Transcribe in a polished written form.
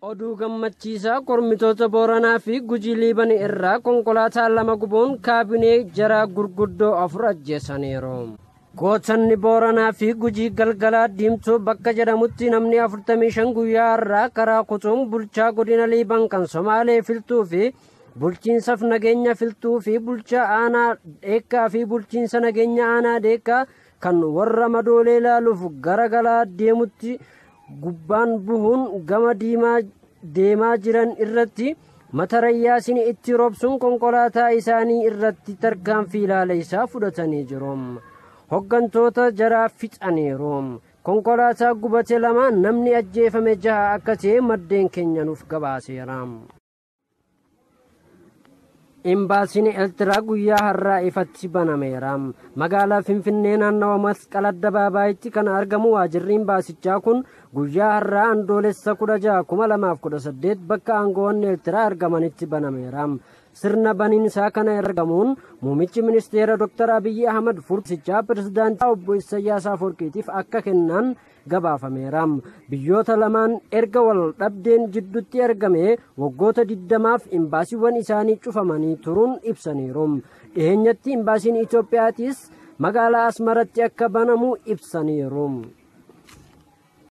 Oduu gammachiisaa kormitoota Booranaa fi Gujii Liiban irraa konkolaataa lama gubuun kaabinee jaraa gurguddoo 4 ajjeesaniiru. Gootanni Booranaa fi Gujii galgalaa diimtuu bakka jedhamutti namni 45 guyyaa irraa karaa kutuun bulchaa godina Liiban kan Somaalee filtuu fi bulchiinsaaf nageenya filtuu fi bulchaa aanaa Dheekkaa fi bulchiinsa nageenya aanaa Dheekkaa kan warra madoolee ilaaluuf garagalaa deemutti gubbaan buhuun gama diimaa deemaa jiran irratti matarayyaasiin itti roobsuun konkolaataa isaanii irratti tarkaanfii ilaaleysaa fudhatanii jiru. Hoggantoota jaraa fixaniiru. Konkolaataa gubate lama namni ajjeefame 6 akka ta'e maddeen keenya nuuf gabaaseera. Imbaasiin Eertiraa guyyaa har'aa ifatti banameera. Magaalaa Finfinnee naannawa Masqal Addabaabayitti kan argamu waajjirri imbaasichaa kun guyyaa har'aa Andoolessa 16 2018 bakka aangawoonni Eertiraa argamanitti banameera. Sirna baniinsaa kana argamuun muummichi ministeera Dr. Abiyyi Ahmad furtichaa pirezidaantii obbo Isaayyaas Afwerqiitiif akka kennan gabaafameera. Biyyoota lamaan erga wal dhabdeen jidduutti argame waggoota 20f imbaasiiwwan isaanii cufamanii turuun ibsaniiru. Dhiheenyatti imbaasiin Itoophiyaatis magaalaa Asmaratti akka banamu ibsaniiru.